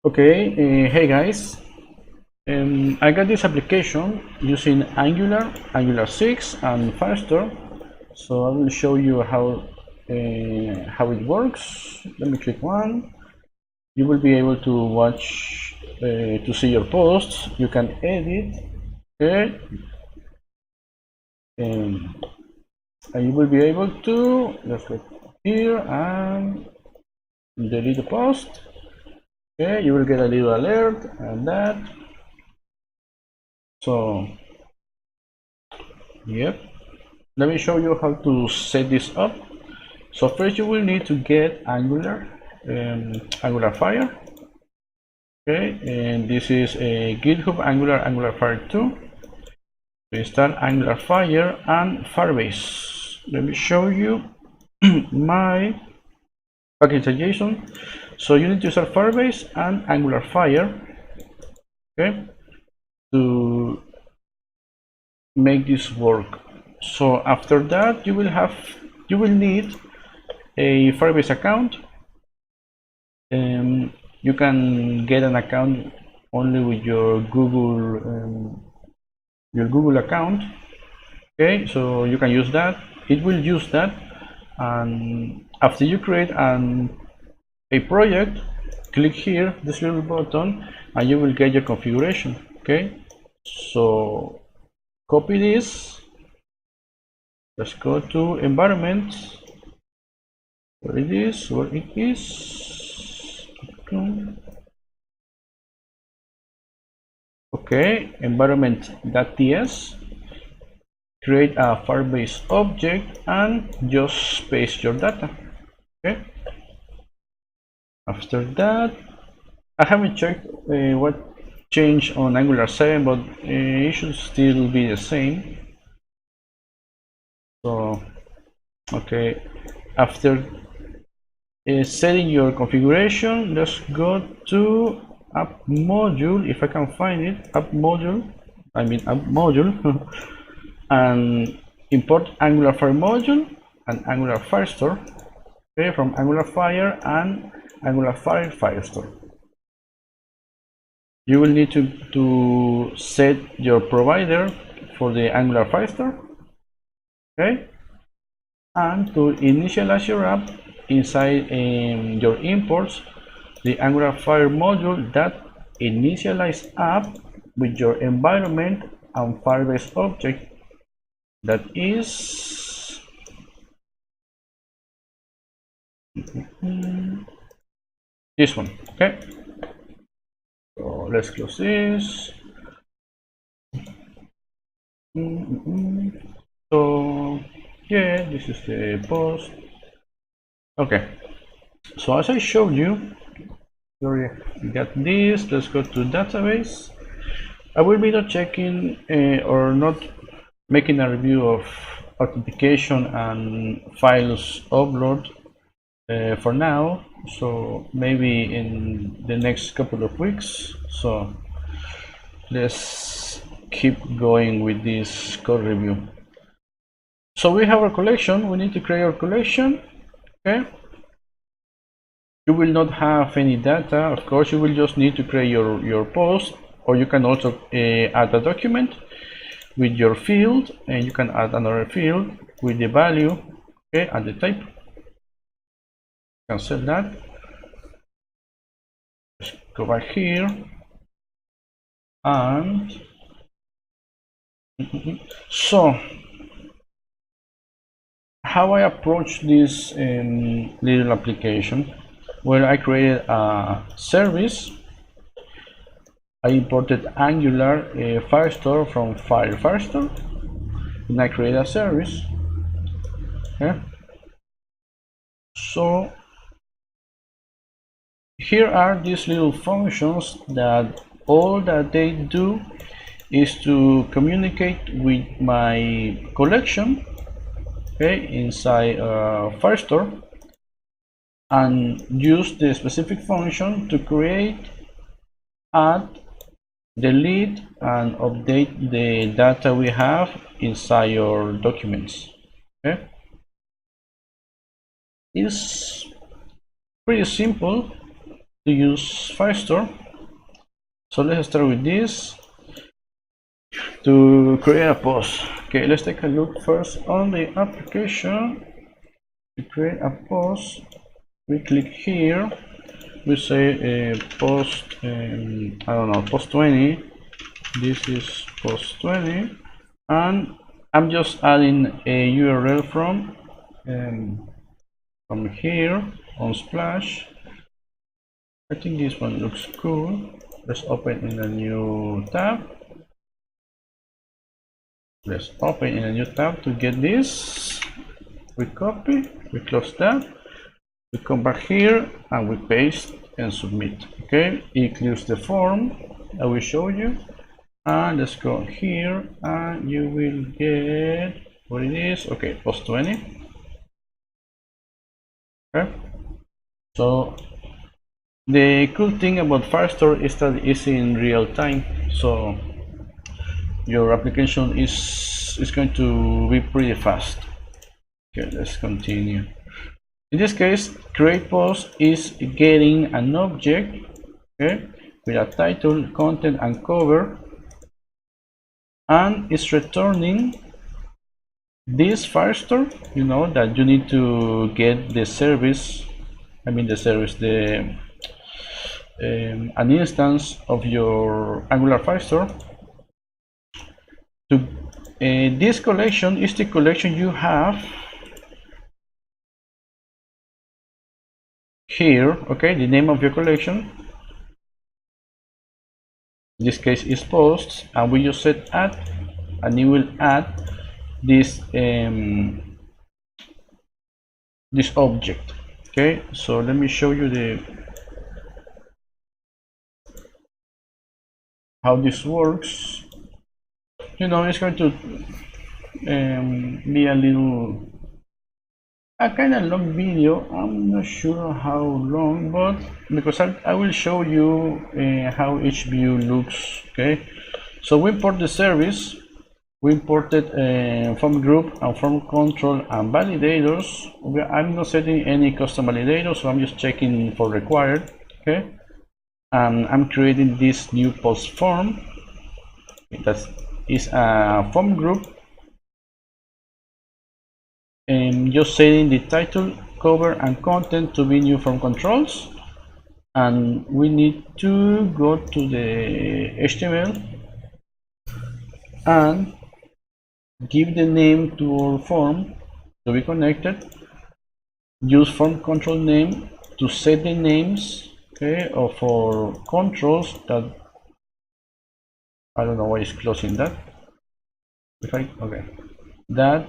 Okay, hey guys, I got this application using Angular 6 and Firestore. So I will show you how it works. Let me click one. You will be able to watch, to see your posts. You can edit, okay, and you will be able to, let's go here and delete the post. Okay, you will get a little alert and that. So, yep. Let me show you how to set this up. So first you will need to get Angular Fire. Okay, and this is a GitHub Angular Fire 2. To install Angular Fire and Firebase. Let me show you my package.json. So you need to install Firebase and Angular Fire, okay, to make this work. So after that, you will need a Firebase account. You can get an account only with your Google account. Okay, so you can use that. It will use that, and after you create a project, click here, this little button, and you will get your configuration. Okay, so copy this. Let's go to environment. Where it is? Okay, environment.ts. Create a Firebase object and just paste your data. Okay. After that, I haven't checked what changed on Angular 7, but it should still be the same. So, okay, after setting your configuration, let's go to app module, if I can find it, app module, and import Angular Fire module and Angular Firestore, okay, from Angular Fire and Angular Fire Firestore. You will need to set your provider for the Angular Firestore, okay, and to initialize your app inside your imports, the Angular Fire module that initialize app with your environment and Firebase object, that is this one. Okay, so let's close this. So yeah, this is the post. Okay, so as I showed you, we got this. Let's go to database. I will be not checking or not making a review of authentication and files upload for now, so maybe in the next couple of weeks. So let's keep going with this code review. So we have our collection. We need to create our collection. Okay, you will not have any data, of course. You will just need to create your post, or you can also add a document with your field, and you can add another field with the value, okay, and the type. Cancel that. Let's go back here, and so how I approach this little application. Well, I created a service. I imported Angular Firestore from Firestore, and I created a service. Okay. So here are these little functions that all that they do is to communicate with my collection, okay, inside Firestore, and use the specific function to create, add, delete, and update the data we have inside your documents. Okay, it's pretty simple. to use Firestore. So let's start with this to create a post. Okay, let's take a look first on the application. To create a post, we click here. We say post, I don't know, post 20. This is post 20, and I'm just adding a URL from here on Splash. I think this one looks cool. Let's open in a new tab. Let's open in a new tab to get this. We copy, we close that, we come back here and we paste and submit. Okay, it clears the form. I will show you. And let's go here and you will get what it is. Okay, post 20. Okay, so the cool thing about Firestore is that it's in real time, so your application is going to be pretty fast. Okay, let's continue. In this case, create post is getting an object, okay, with a title, content, and cover, and it's returning this Firestore. You know that you need to get the service. I mean the service, an instance of your Angular Firestore. To this collection is the collection you have here. Okay, the name of your collection. In this case is posts, and we just set add, and it will add this this object. Okay, so let me show you how this works. You know, it's going to be a kind of long video. I'm not sure how long, but because I will show you how each view looks. Okay, so we import the service. We imported form group and form control and validators. I'm not setting any custom validators, so I'm just checking for required. Okay, and I'm creating this new post form. That is a form group, and just setting the title, cover, and content to be new form controls. And we need to go to the HTML and give the name to our form to be connected. Use form control name to set the names, okay, of our controls. That I don't know why it's closing that. Okay, that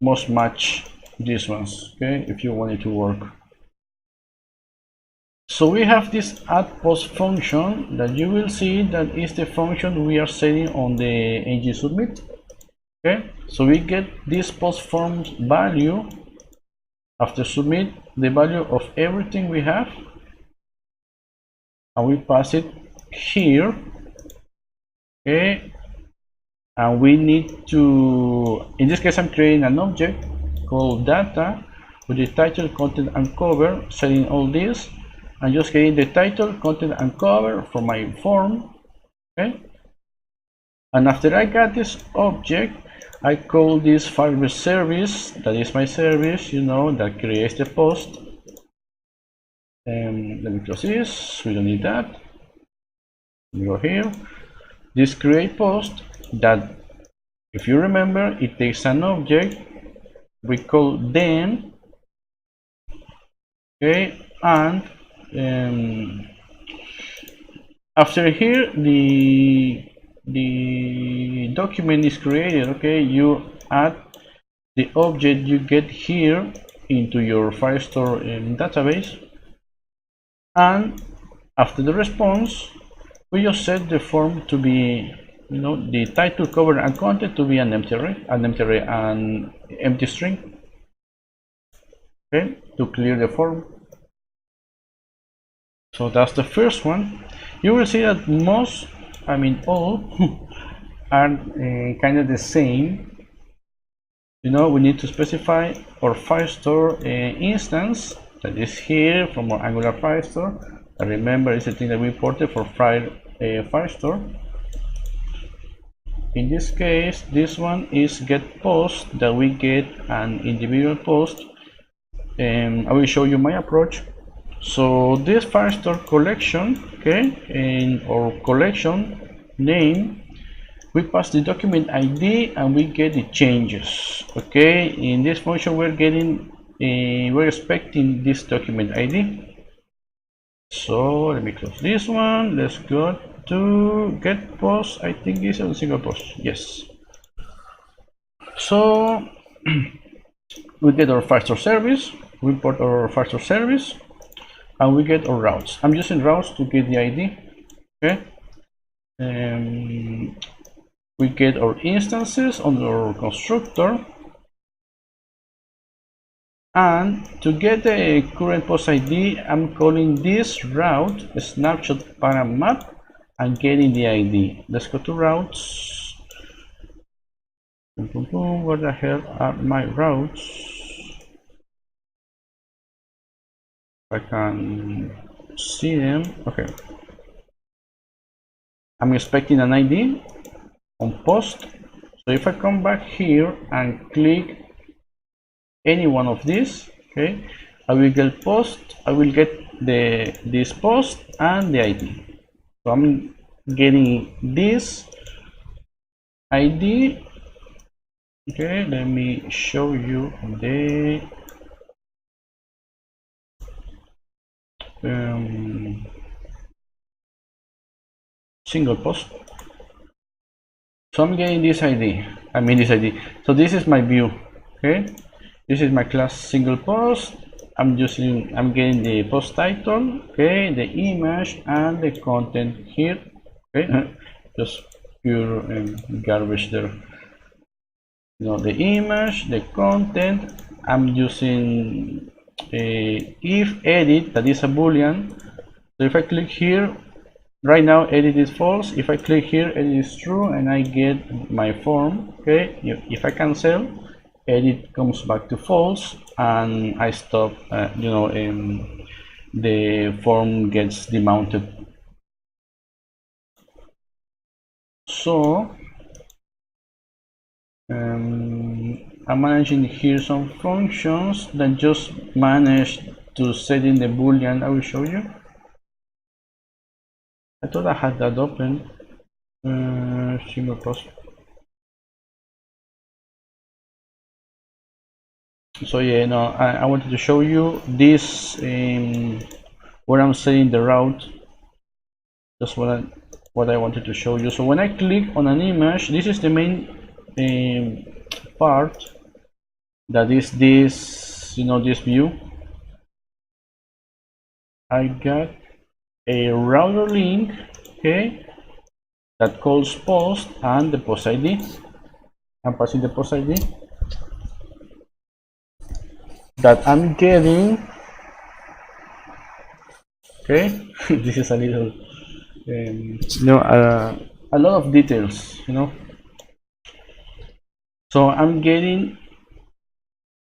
must match these ones. Okay, if you want it to work. So we have this add post function that you will see that is the function we are setting on the ng submit. Okay, so we get this post form value after submit, the value of everything we have, and we pass it here. Okay, and we need to, in this case I'm creating an object called data with the title, content, and cover, setting all this. I'm just getting the title, content, and cover from my form. Okay, and after I got this object, I call this Firebase service. That is my service, you know, that creates the post. Let me close this. We don't need that. Let me go here. This create post that, if you remember, it takes an object we call then. Okay, and after here the document is created. Okay, you add the object you get here into your Firestore database, and after the response we just set the form to be, you know, the title, cover, and content to be an empty array, an empty string. Okay, to clear the form. So that's the first one. You will see that most, I mean all, are kind of the same. You know, we need to specify our Firestore instance that is here from our Angular Firestore. And remember, it's the thing that we imported for Firestore. In this case, this one is get post, that we get an individual post. And I will show you my approach. So this Firestore collection, okay, in our collection name, we pass the document ID and we get the changes. Okay, in this function we're expecting this document ID. So let me close this one. Let's go to get post. I think this is a single post. Yes. So we get our Firestore service. We import our Firestore service, and we get our routes. I'm using routes to get the ID. Okay. We get our instances on our constructor, and to get the current post ID, I'm calling this route snapshot param map and getting the ID. Let's go to routes. Where the hell are my routes? I can see them. Okay. I'm expecting an ID on post. So if I come back here and click any one of these, okay, I will get post. I will get this post and the ID. So I'm getting this ID. Okay, let me show you the single post. So I'm getting this ID. I mean this ID. So this is my view. Okay, this is my class single post. I'm getting the post title, okay, the image and the content here. Okay, just pure garbage there. You know, the image, the content. I'm using a if edit, that is a boolean. So if I click here, right now edit is false. If I click here, edit is true, and I get my form. Okay, if I cancel, edit comes back to false, and I stop. The form gets demounted. So I'm managing here some functions that just managed to set in the boolean. I will show you. I thought I had that open. Single post. So yeah, no, I wanted to show you this where I'm setting the route. That's what I wanted to show you. So when I click on an image, this is the main part, that is this, this view. I got a router link, okay, that calls post and the post ID. I'm passing the post ID that I'm getting. Okay, this is a little a lot of details, so I'm getting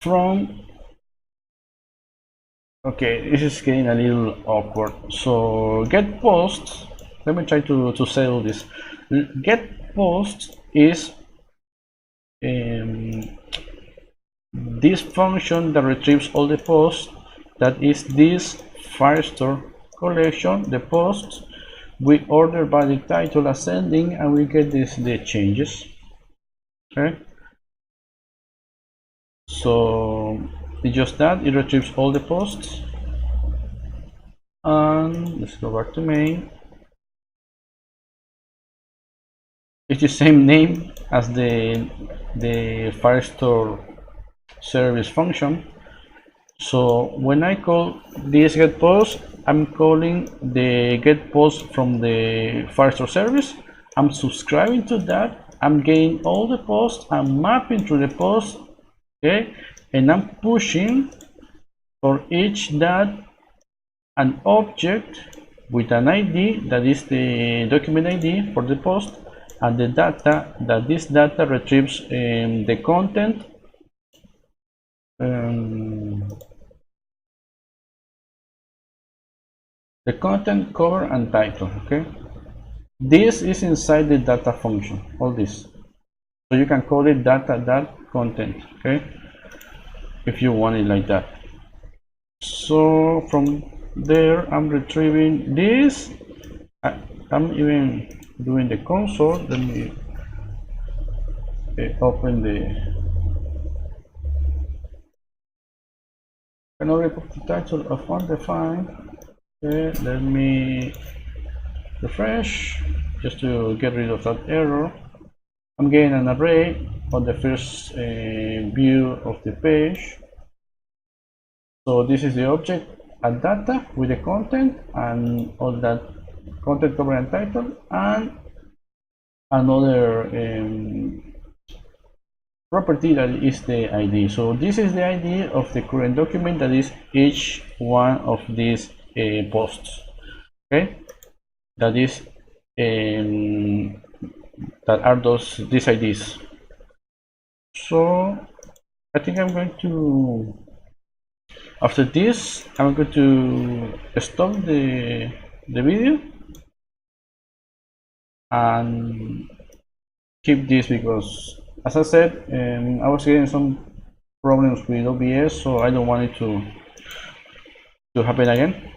from, okay, this is getting a little awkward. So get post, let me try to settle this. Get post is this function that retrieves all the posts, that is this Firestore collection, the posts we order by the title ascending, and we get the changes. Okay, so it's just that it retrieves all the posts. And let's go back to main. It's the same name as the Firestore service function. So when I call this get post, I'm calling the get post from the Firestore service. I'm subscribing to that. I'm getting all the posts. I'm mapping through the post, okay, and I'm pushing for each that an object with an ID, that is the document ID for the post, and the data, that this data retrieves the content the content, cover, and title. Okay, this is inside the data function, all this, so you can call it data.content. Okay, if you want it like that. So from there I'm retrieving this. I'm even doing the console. Let me open the canary of the title of undefined. Okay, let me refresh just to get rid of that error. I'm getting an array on the first view of the page. So this is the object and data with the content and all that content, cover, and title, and another property that is the ID. So this is the ID of the current document, that is each one of these posts. Okay, that is that are these IDs. So I think I'm going to, after this, I'm going to stop the video and keep this, because as I said, I was getting some problems with OBS, so I don't want it to happen again.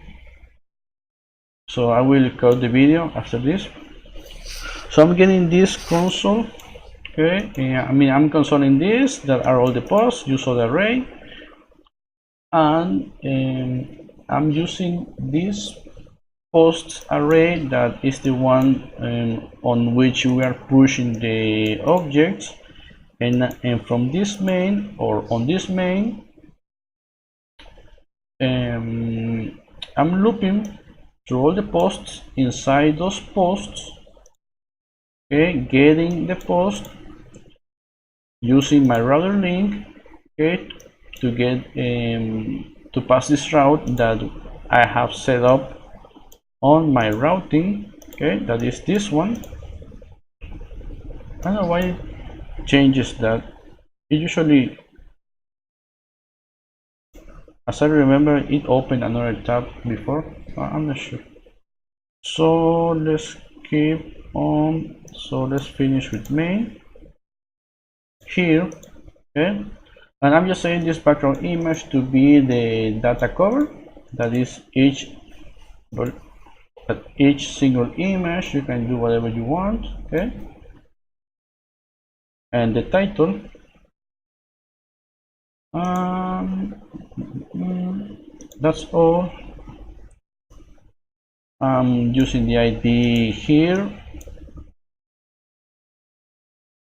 So I will cut the video after this. So I'm getting this console. Okay, I mean, I'm consoling this, that are all the posts. You saw the array, and I'm using this post array, that is the one on which we are pushing the objects, and from this main, or on this main, I'm looping through all the posts inside those posts. Okay, getting the post, using my router link, okay, to get to pass this route that I have set up on my routing. Okay, that is this one. I don't know why it changes that. It usually, as I remember, it opened another tab before. I'm not sure. So let's keep on. So let's finish with main here. Okay, and I'm just saying this background image to be the data cover, that is each single image. You can do whatever you want. Okay, and the title, that's all. I'm using the ID here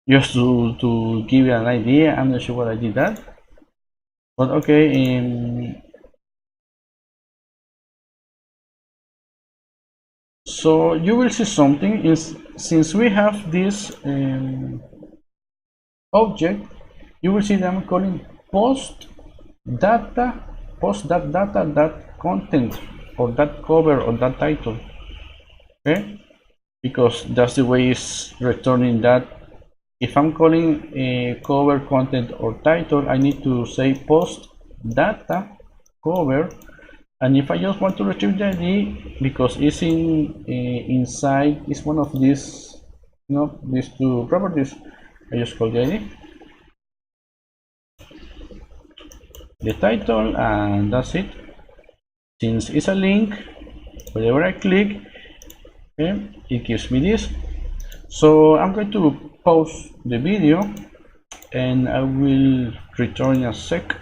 just to give you an idea. I'm not sure what I did that, but okay. So you will see something is, since we have this object, you will see that I'm calling post data content, or that cover, or that title. Okay, because that's the way it's returning that. If I'm calling a cover, content, or title, I need to say post data cover. And if I just want to retrieve the ID, because it's inside, it's one of these, these two properties, I just call the ID, the title, and that's it. Since it's a link, whenever I click, okay, it gives me this. So I'm going to pause the video, and I will return in a sec.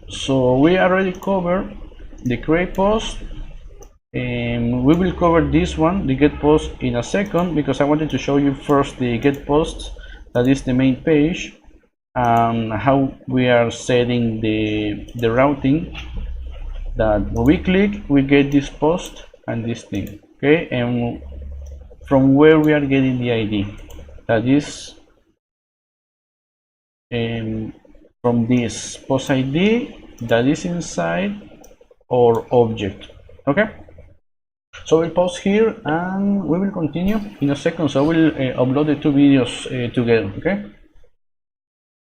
So we already covered the create post, and we will cover this one, the get post, in a second, because I wanted to show you first the get post, that is the main page, and how we are setting the routing, that when we click, we get this post and this thing. Okay, and from where we are getting the ID, that is from this post ID that is inside our object. Okay, so we'll pause here and we will continue in a second. So I will upload the two videos together. Okay.